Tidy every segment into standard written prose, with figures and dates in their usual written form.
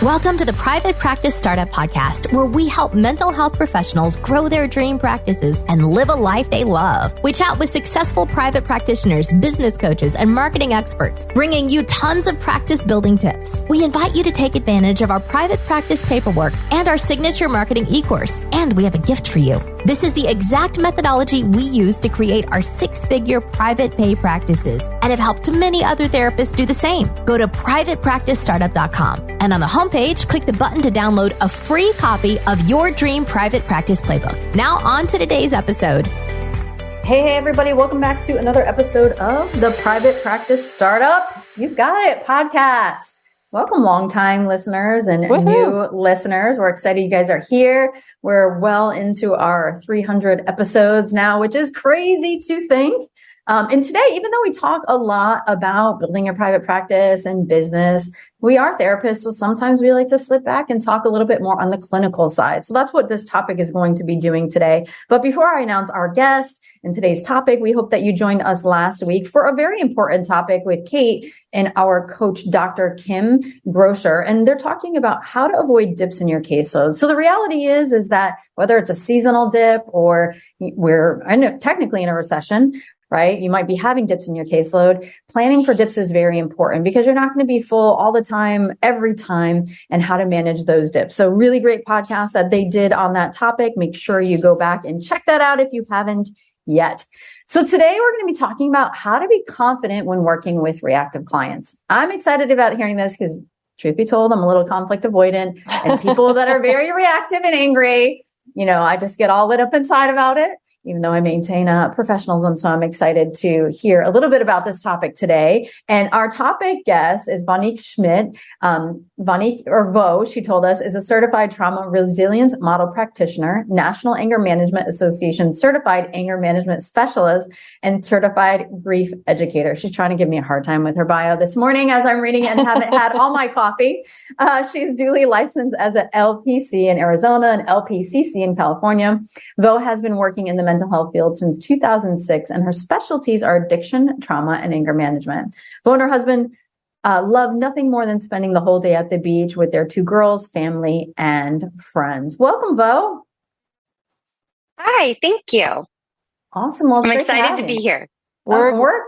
Welcome to the Private Practice Startup Podcast, where we help mental health professionals grow their dream practices and live a life they love. We chat with successful private practitioners, business coaches, and marketing experts, bringing you tons of practice building tips. We invite you to take advantage of our private practice paperwork and our signature marketing e-course. And we have a gift for you. This is the exact methodology we use to create our six-figure private pay practices and have helped many other therapists do the same. Go to privatepracticestartup.com and on the homepage, click the button to download a free copy of your dream private practice playbook. Now on to today's episode. Hey, everybody. Welcome back to another episode of the Private Practice Startup. You got it podcast. Welcome, longtime listeners and new listeners. We're excited you guys are here. We're well into our 300 episodes now, which is crazy to think. And today, even though we talk a lot about building a private practice and business, we are therapists. So sometimes we like to slip back and talk a little bit more on the clinical side. So that's what this topic is going to be doing today. But before I announce our guest and today's topic, we hope that you joined us last week for a very important topic with Kate and our coach, Dr. Kim Grosher. And they're talking about how to avoid dips in your caseload. So the reality is that whether it's a seasonal dip or we're technically in a recession, right? You might be having dips in your caseload. Planning for dips is very important because you're not going to be full all the time, every time, and how to manage those dips. So really great podcast that they did on that topic. Make sure you go back and check that out if you haven't yet. So today we're going to be talking about how to be confident when working with reactive clients. I'm excited about hearing this because truth be told, I'm a little conflict avoidant and people that are very reactive and angry, I just get all lit up inside about it, even though I maintain professionalism. So I'm excited to hear a little bit about this topic today. And our topic guest is Vonique Schmidt. Vonique, or Vo, she told us, is a certified trauma resilience model practitioner, National Anger Management Association certified anger management specialist, and certified grief educator. She's trying to give me a hard time with her bio this morning as I'm reading it and haven't had all my coffee. She's duly licensed as an LPC in Arizona and LPCC in California. Vo has been working in the mental health field since 2006, and her specialties are addiction, trauma, and anger management. Vo and her husband love nothing more than spending the whole day at the beach with their two girls, family, and friends. Welcome, Vo. Hi, thank you. Awesome. Well, I'm excited to be here. We're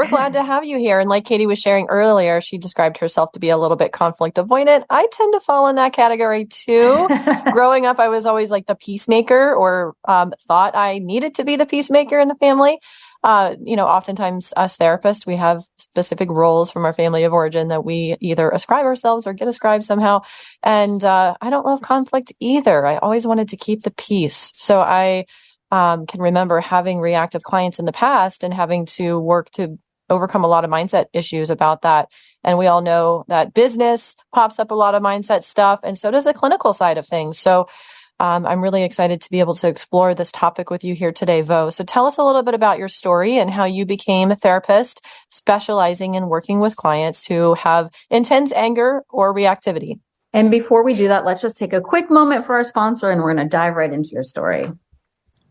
glad to have you here. And like Katie was sharing earlier, she described herself to be a little bit conflict avoidant. I tend to fall in that category too. Growing up, I was always like the peacemaker or thought I needed to be the peacemaker in the family. Oftentimes us therapists, we have specific roles from our family of origin that we either ascribe ourselves or get ascribed somehow. And I don't love conflict either. I always wanted to keep the peace. So I can remember having reactive clients in the past and having to work to overcome a lot of mindset issues about that. And we all know that business pops up a lot of mindset stuff, and so does the clinical side of things. So I'm really excited to be able to explore this topic with you here today, Vo. So tell us a little bit about your story and how you became a therapist specializing in working with clients who have intense anger or reactivity. And before we do that, let's just take a quick moment for our sponsor, and we're going to dive right into your story.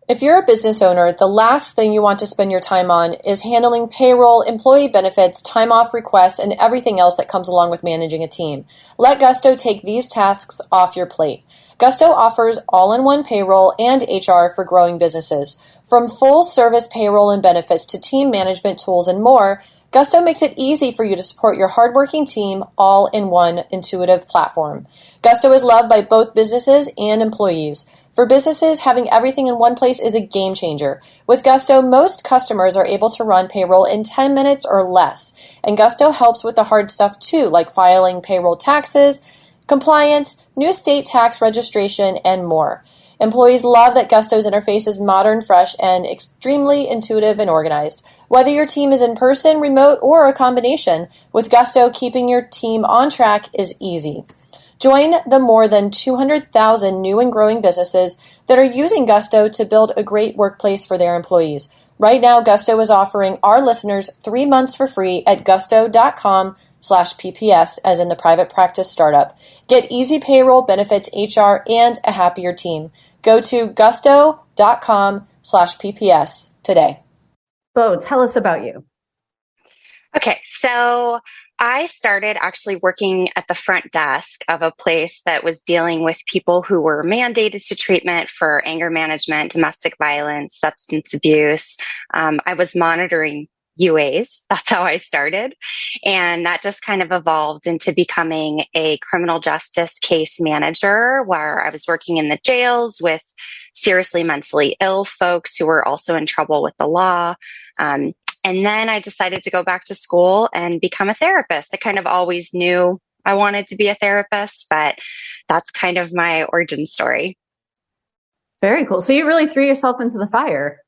If you're a business owner, the last thing you want to spend your time on is handling payroll, employee benefits, time off requests, and everything else that comes along with managing a team. Let Gusto take these tasks off your plate. Gusto offers all-in-one payroll and HR for growing businesses. From full-service payroll and benefits to team management tools and more, Gusto makes it easy for you to support your hardworking team all in one intuitive platform. Gusto is loved by both businesses and employees. For businesses, having everything in one place is a game changer. With Gusto, most customers are able to run payroll in 10 minutes or less. And Gusto helps with the hard stuff too, like filing payroll taxes, compliance, new state tax registration, and more. Employees love that Gusto's interface is modern, fresh, and extremely intuitive and organized. Whether your team is in person, remote, or a combination, with Gusto, keeping your team on track is easy. Join the more than 200,000 new and growing businesses that are using Gusto to build a great workplace for their employees. Right now, Gusto is offering our listeners 3 months for free at gusto.com/PPS, as in the private practice startup. Get easy payroll, benefits, HR, and a happier team. Go to gusto.com/PPS today. Bo, tell us about you. Okay, so I started actually working at the front desk of a place that was dealing with people who were mandated to treatment for anger management, domestic violence, substance abuse. I was monitoring UAs. That's how I started. And that just kind of evolved into becoming a criminal justice case manager, where I was working in the jails with seriously mentally ill folks who were also in trouble with the law. And then I decided to go back to school and become a therapist. I kind of always knew I wanted to be a therapist, but that's kind of my origin story. Very cool. So you really threw yourself into the fire.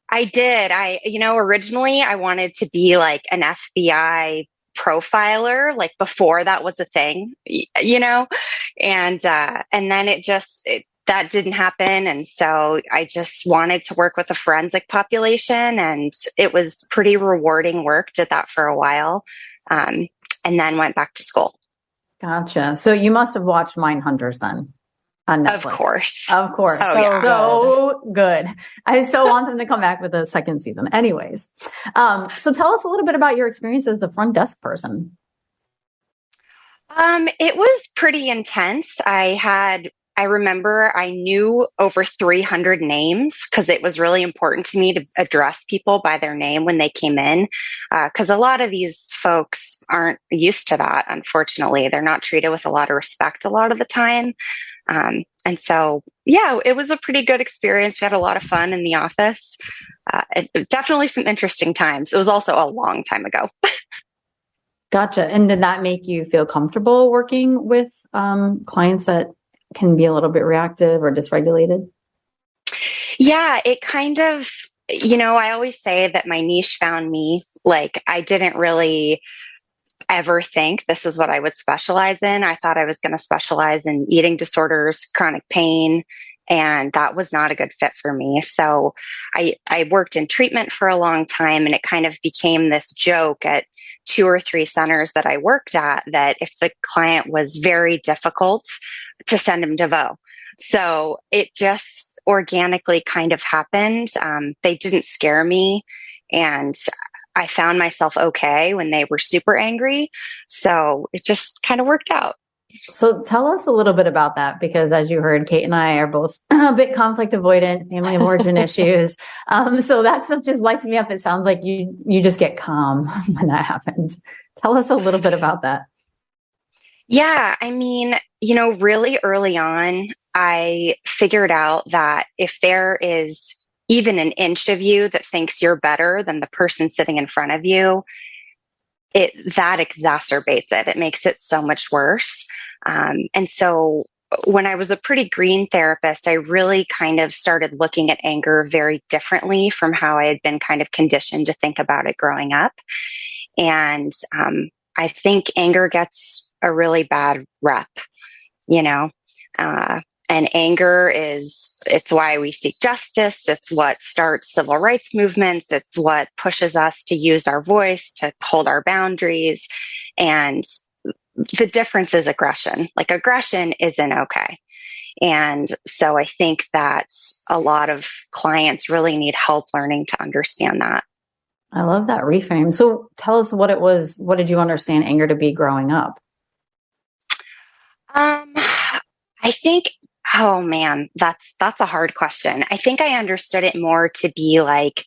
I did. Originally I wanted to be like an FBI profiler, like before that was a thing, and then that didn't happen. And so I just wanted to work with the forensic population, and it was pretty rewarding work. Did that for a while. And then went back to school. Gotcha. So you must have watched Mindhunters then on Netflix. Of course. Oh, so good. I so want them to come back with a second season. Anyways. So tell us a little bit about your experience as the front desk person. It was pretty intense. I remember I knew over 300 names because it was really important to me to address people by their name when they came in. Because a lot of these folks aren't used to that, unfortunately. They're not treated with a lot of respect a lot of the time. And so, yeah, it was a pretty good experience. We had a lot of fun in the office. Definitely some interesting times. It was also a long time ago. Gotcha. And did that make you feel comfortable working with clients that can be a little bit reactive or dysregulated? Yeah, it kind of, I always say that my niche found me. Like, I didn't really ever think this is what I would specialize in. I thought I was going to specialize in eating disorders, chronic pain, and that was not a good fit for me. So I worked in treatment for a long time, and it kind of became this joke at 2 or 3 centers that I worked at, that if the client was very difficult, to send him to VO. So it just organically kind of happened. They didn't scare me, and I found myself okay when they were super angry. So it just kind of worked out. So tell us a little bit about that, because as you heard, Kate and I are both a bit conflict avoidant, family of origin issues. So that stuff just lights me up. It sounds like you just get calm when that happens. Tell us a little bit about that. Yeah, I mean, really early on, I figured out that if there is even an inch of you that thinks you're better than the person sitting in front of you, that exacerbates it. It makes it so much worse. And so when I was a pretty green therapist, I really kind of started looking at anger very differently from how I had been kind of conditioned to think about it growing up. And I think anger gets a really bad rep, and anger it's why we seek justice. It's what starts civil rights movements. It's what pushes us to use our voice, to hold our boundaries. And the difference is aggression. Like, aggression isn't okay. And so I think that a lot of clients really need help learning to understand that. I love that reframe. So tell us what it was. What did you understand anger to be growing up? I think, oh man, that's a hard question. I think I understood it more to be like,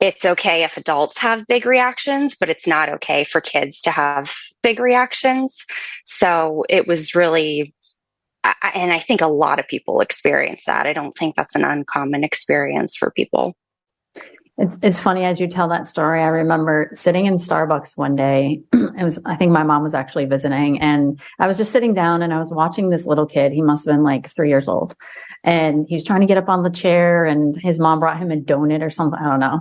it's okay if adults have big reactions, but it's not okay for kids to have big reactions. So it was really, and I think a lot of people experience that. I don't think that's an uncommon experience for people. It's funny as you tell that story. I remember sitting in Starbucks one day. I think my mom was actually visiting, and I was just sitting down and I was watching this little kid. He must have been like 3 years old, and he was trying to get up on the chair, and his mom brought him a donut or something. I don't know.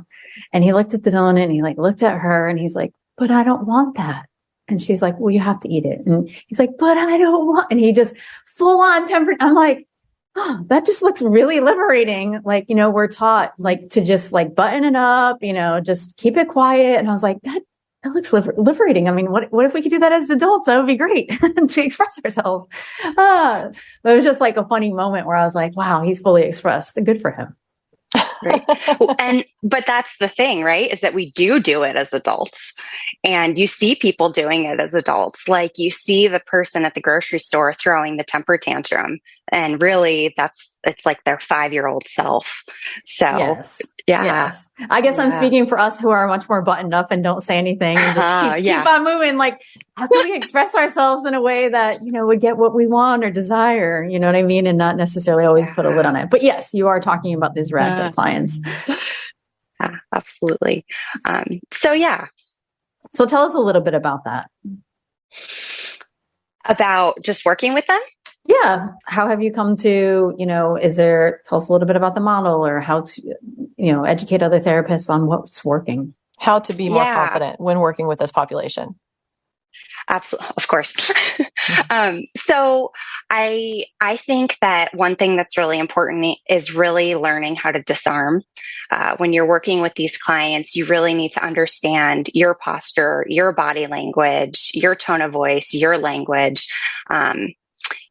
And he looked at the donut and he looked at her and he's like, "But I don't want that." And she's like, "Well, you have to eat it." And he's like, "But I don't want," and he just full on temper. I'm like, oh, that just looks really liberating. We're taught to just button it up, just keep it quiet. And I was like, that looks liberating. I mean, what if we could do that as adults? That would be great to express ourselves. But it was just a funny moment where I was like, wow, he's fully expressed. Good for him. Right. But that's the thing, right? Is that we do it as adults, and you see people doing it as adults. Like you see the person at the grocery store throwing the temper tantrum, and really it's like their 5-year-old self. So yes. yeah. Yes. I guess I'm speaking for us who are much more buttoned up and don't say anything and just keep on moving. Like, how can we express ourselves in a way that, would get what we want or desire, you know what I mean? And not necessarily always put a lid on it. But yes, you are talking about these reactive clients. Yeah, absolutely. So yeah. So tell us a little bit about that. About just working with them? Yeah. How have you come to, tell us a little bit about the model or how to, educate other therapists on what's working. How to be more confident when working with this population. Absolutely. Of course. So I think that one thing that's really important is really learning how to disarm. When you're working with these clients, you really need to understand your posture, your body language, your tone of voice, your language.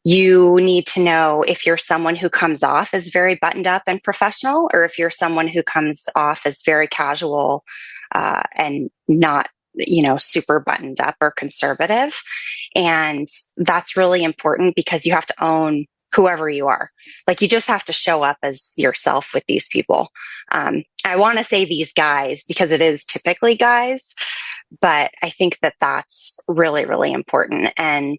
You need to know if you're someone who comes off as very buttoned up and professional, or if you're someone who comes off as very casual and not, super buttoned up or conservative. And that's really important because you have to own whoever you are. Like you just have to show up as yourself with these people. I want to say these guys because it is typically guys, but I think that that's really, really important. And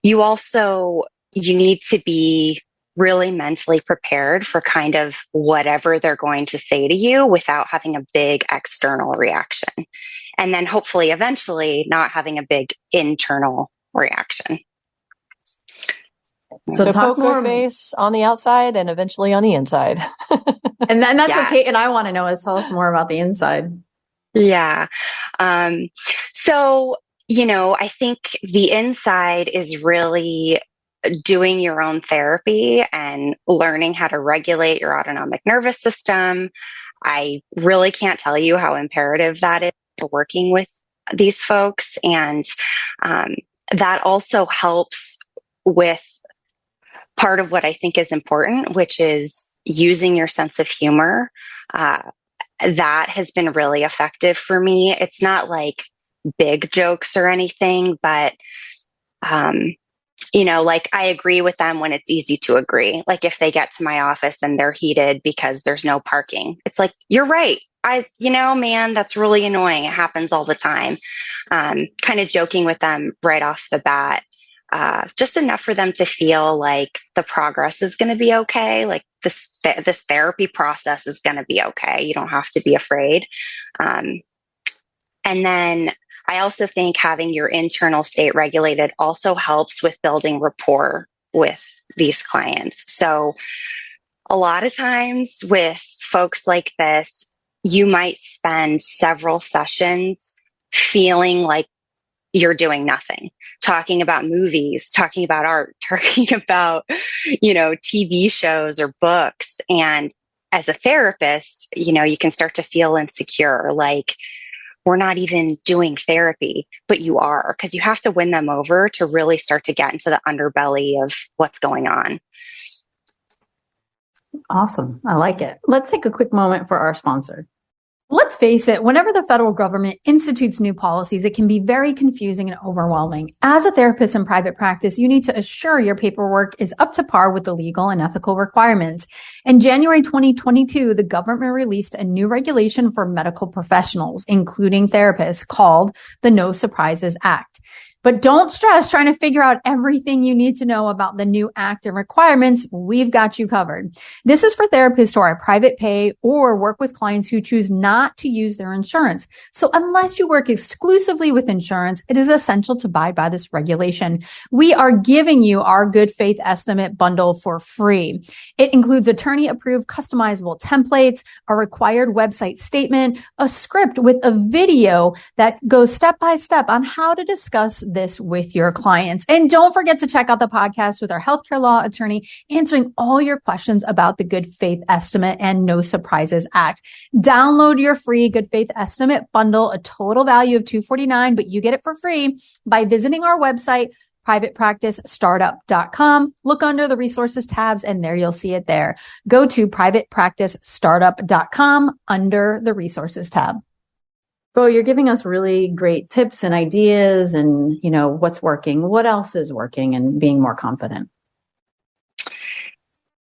you need to be really mentally prepared for kind of whatever they're going to say to you without having a big external reaction. And then hopefully eventually not having a big internal reaction. So talk poker face on the outside and eventually on the inside. And then that's what Kate and I want to know is tell us more about the inside. Yeah. So, I think the inside is really doing your own therapy and learning how to regulate your autonomic nervous system. I really can't tell you how imperative that is for working with these folks. And that also helps with part of what I think is important, which is using your sense of humor. That has been really effective for me. It's not like big jokes or anything, but like I agree with them when it's easy to agree. Like if they get to my office and they're heated because there's no parking, it's like, you're right. Man, that's really annoying. It happens all the time. Kind of joking with them right off the bat. Just enough for them to feel like the progress is going to be okay. Like this therapy process is going to be okay. You don't have to be afraid. And then I also think having your internal state regulated also helps with building rapport with these clients. So a lot of times with folks like this, you might spend several sessions feeling like you're doing nothing, talking about movies, talking about art, talking about, TV shows or books. And as a therapist, you can start to feel insecure, like we're not even doing therapy, but you are, because you have to win them over to really start to get into the underbelly of what's going on. Awesome. I like it. Let's take a quick moment for our sponsor. Let's face it, whenever the federal government institutes new policies, it can be very confusing and overwhelming. As a therapist in private practice, you need to assure your paperwork is up to par with the legal and ethical requirements. In January 2022, the government released a new regulation for medical professionals, including therapists, called the No Surprises Act. But don't stress trying to figure out everything you need to know about the new act and requirements. We've got you covered. This is for therapists who are private pay or work with clients who choose not to use their insurance. So unless you work exclusively with insurance, it is essential to abide by this regulation. We are giving you our good faith estimate bundle for free. It includes attorney approved customizable templates, a required website statement, a script with a video that goes step by step on how to discuss this with your clients. And don't forget to check out the podcast with our healthcare law attorney answering all your questions about the Good Faith Estimate and No Surprises Act. Download your free Good Faith Estimate bundle, a total value of $249, but you get it for free by visiting our website, privatepracticestartup.com. Look under the resources tabs and there you'll see it there. Go to privatepracticestartup.com under the resources tab. Bo, you're giving us really great tips and ideas and, what's working, what else is working, and being more confident.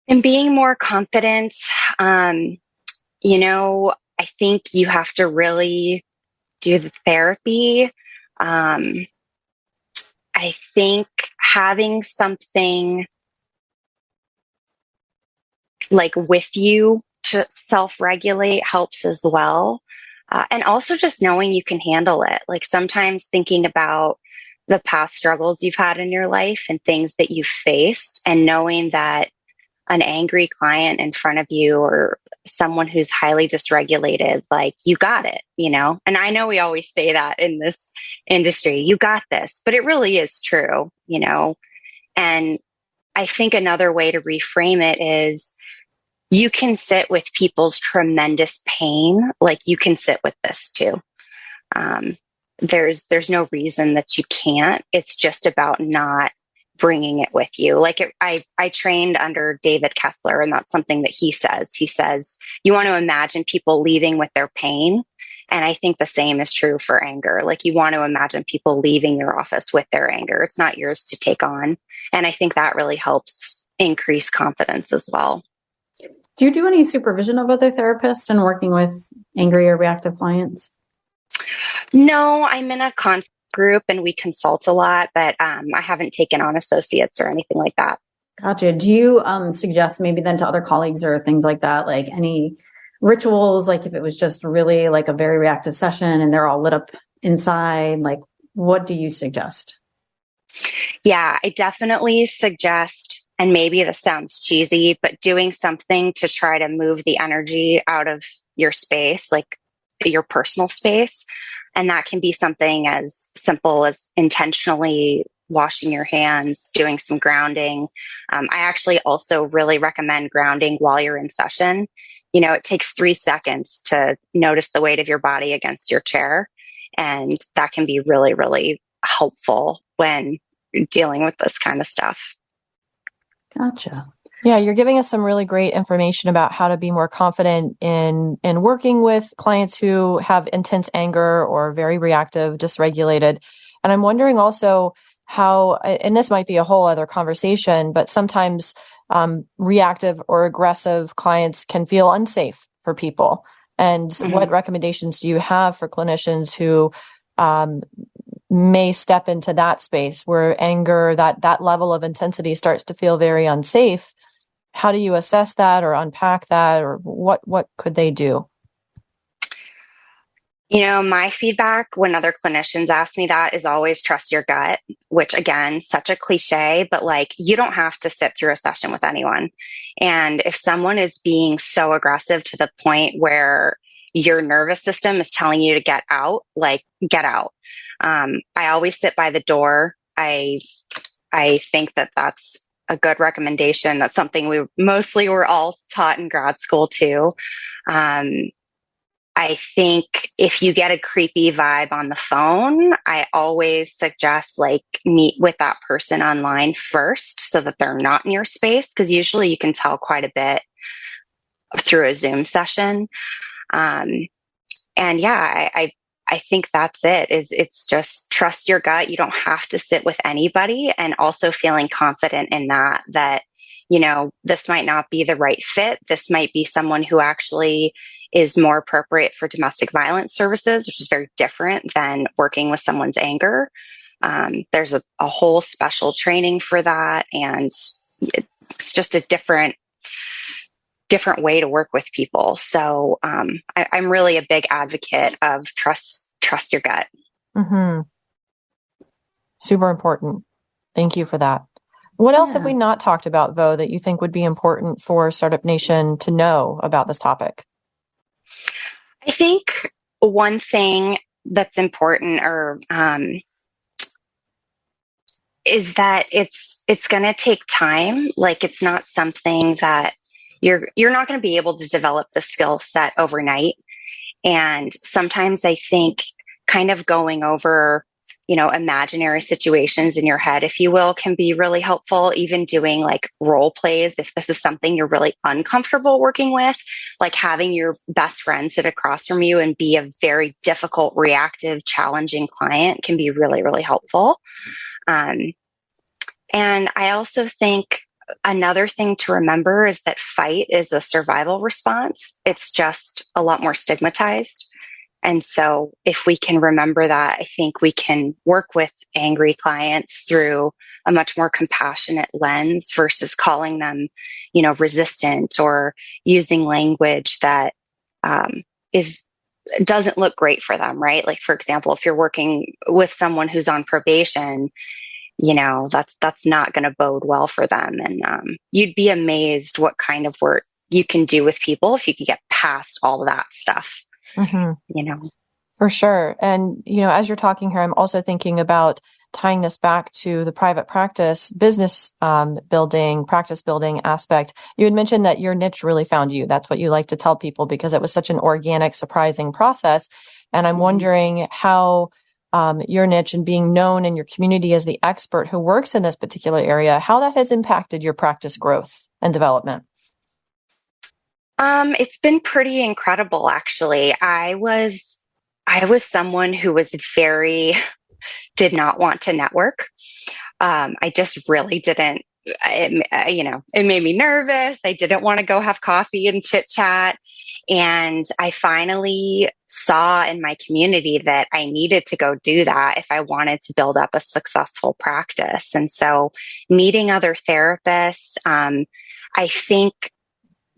And being more confident, I think you have to really do the therapy. I think having something like with you to self-regulate helps as well. And also just knowing you can handle it. Like sometimes thinking about the past struggles you've had in your life and things that you've faced, and knowing that an angry client in front of you or someone who's highly dysregulated, like you got it, And I know we always say that in this industry, you got this, but it really is true, And I think another way to reframe it is you can sit with people's tremendous pain, like you can sit with this too. There's no reason that you can't. It's just about not bringing it with you. Like I trained under David Kessler, and that's something that he says. He says, you want to imagine people leaving with their pain. And I think the same is true for anger. Like you want to imagine people leaving your office with their anger. It's not yours to take on. And I think that really helps increase confidence as well. Do you do any supervision of other therapists and working with angry or reactive clients? No, I'm in a consult group and we consult a lot, but I haven't taken on associates or anything like that. Gotcha. Do you suggest maybe then to other colleagues or things like that, like any rituals, like if it was just really like a very reactive session and they're all lit up inside, like what do you suggest? Yeah, I definitely suggest, and maybe this sounds cheesy, but doing something to try to move the energy out of your space, like your personal space. And that can be something as simple as intentionally washing your hands, doing some grounding. I actually also really recommend grounding while you're in session. It takes 3 seconds to notice the weight of your body against your chair. And that can be really, really helpful when dealing with this kind of stuff. Gotcha. Yeah, you're giving us some really great information about how to be more confident in working with clients who have intense anger or very reactive, dysregulated. And I'm wondering also how, and this might be a whole other conversation, but sometimes reactive or aggressive clients can feel unsafe for people. And what recommendations do you have for clinicians who may step into that space where anger, that level of intensity starts to feel very unsafe? How do you assess that or unpack that, or what could they do? My feedback when other clinicians ask me that is always trust your gut, which again, such a cliche, but like you don't have to sit through a session with anyone. And if someone is being so aggressive to the point where your nervous system is telling you to get out, like get out. I always sit by the door. I think that that's a good recommendation. That's something we mostly were all taught in grad school too. I think if you get a creepy vibe on the phone, I always suggest like meet with that person online first so that they're not in your space, because usually you can tell quite a bit through a Zoom session. And yeah, I think that's it. It's just trust your gut. You don't have to sit with anybody, and also feeling confident in that, this might not be the right fit. This might be someone who actually is more appropriate for domestic violence services, which is very different than working with someone's anger. There's a whole special training for that. And it's just a different way to work with people. So I'm really a big advocate of trust your gut. Mm-hmm. Super important. Thank you for that. What else have we not talked about, Vo, that you think would be important for Startup Nation to know about this topic? I think one thing that's important is that it's going to take time. Like it's not something that you're not going to be able to develop the skill set overnight. And sometimes I think kind of going over imaginary situations in your head, if you will, can be really helpful. Even doing like role plays, if this is something you're really uncomfortable working with, like having your best friend sit across from you and be a very difficult, reactive, challenging client can be really, really helpful. And I also think another thing to remember is that fight is a survival response. It's just a lot more stigmatized. And so if we can remember that, I think we can work with angry clients through a much more compassionate lens versus calling them, resistant or using language that doesn't look great for them, right? Like, for example, if you're working with someone who's on probation, that's not going to bode well for them. And you'd be amazed what kind of work you can do with people if you can get past all of that stuff. Mm-hmm. For sure. And, as you're talking here, I'm also thinking about tying this back to the private practice, business building, practice building aspect. You had mentioned that your niche really found you. That's what you like to tell people because it was such an organic, surprising process. And I'm wondering how your niche and being known in your community as the expert who works in this particular area, how that has impacted your practice growth and development. It's been pretty incredible, actually. I was someone who was did not want to network. I just really didn't, it made me nervous. I didn't want to go have coffee and chit chat. And I finally saw in my community that I needed to go do that if I wanted to build up a successful practice. And so meeting other therapists, I think,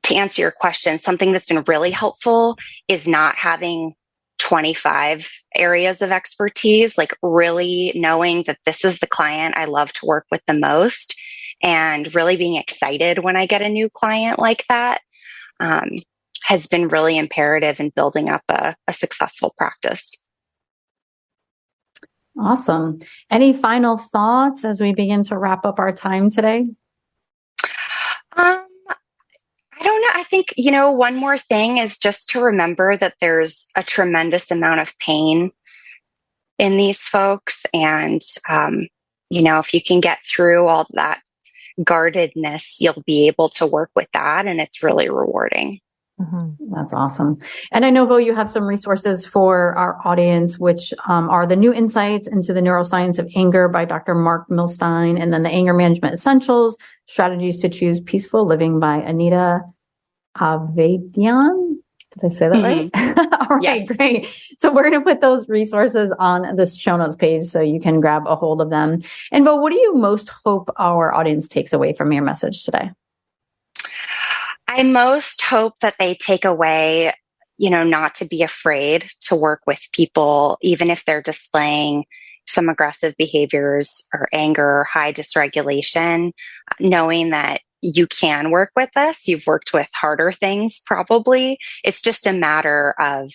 to answer your question, something that's been really helpful is not having 25 areas of expertise, like really knowing that this is the client I love to work with the most and really being excited when I get a new client like that has been really imperative in building up a successful practice. Awesome. Any final thoughts as we begin to wrap up our time today? I don't know. I think, one more thing is just to remember that there's a tremendous amount of pain in these folks. And, if you can get through all that guardedness, you'll be able to work with that. And it's really rewarding. Mm-hmm. That's awesome. And I know, Vo, you have some resources for our audience, which are the new insights into the neuroscience of anger by Dr. Mark Milstein, and then the Anger Management Essentials, Strategies to Choose Peaceful Living by Anita Avedian. Did I say that right? All right, yes. Great. So we're going to put those resources on the show notes page so you can grab a hold of them. And Vo, what do you most hope our audience takes away from your message today? I most hope that they take away, not to be afraid to work with people, even if they're displaying some aggressive behaviors or anger or high dysregulation, knowing that you can work with us. You've worked with harder things, probably. It's just a matter of,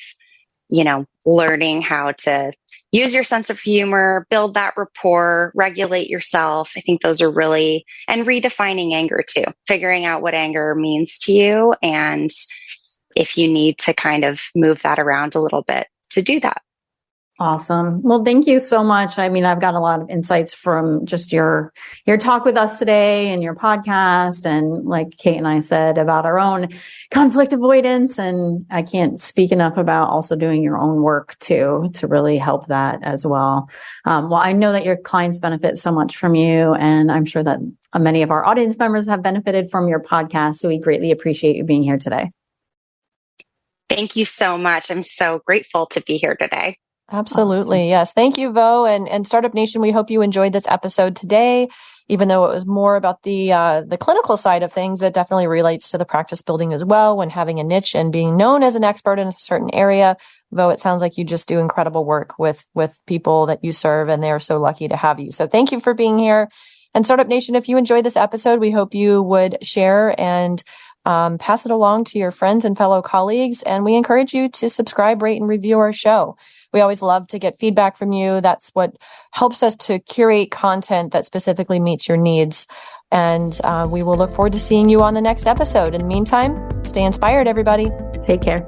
learning how to use your sense of humor, build that rapport, regulate yourself. I think those are really, and redefining anger too, figuring out what anger means to you. And if you need to kind of move that around a little bit to do that. Awesome. Well, thank you so much. I mean, I've got a lot of insights from just your talk with us today and your podcast. And like Kate and I said about our own conflict avoidance. And I can't speak enough about also doing your own work too, to really help that as well. Well, I know that your clients benefit so much from you, and I'm sure that many of our audience members have benefited from your podcast. So we greatly appreciate you being here today. Thank you so much. I'm so grateful to be here today. Absolutely. Awesome. Yes. Thank you, Vo. And Startup Nation, we hope you enjoyed this episode today. Even though it was more about the clinical side of things, it definitely relates to the practice building as well when having a niche and being known as an expert in a certain area. Vo, it sounds like you just do incredible work with people that you serve, and they are so lucky to have you. So thank you for being here. And Startup Nation, if you enjoyed this episode, we hope you would share and pass it along to your friends and fellow colleagues. And we encourage you to subscribe, rate, and review our show. We always love to get feedback from you. That's what helps us to curate content that specifically meets your needs. And we will look forward to seeing you on the next episode. In the meantime, stay inspired, everybody. Take care.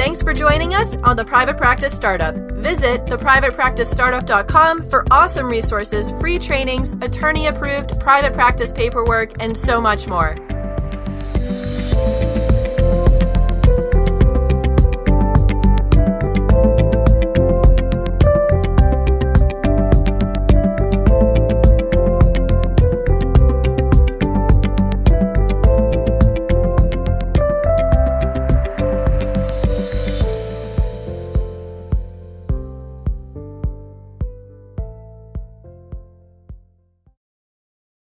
Thanks for joining us on the Private Practice Startup. Visit theprivatepracticestartup.com for awesome resources, free trainings, attorney-approved private practice paperwork, and so much more.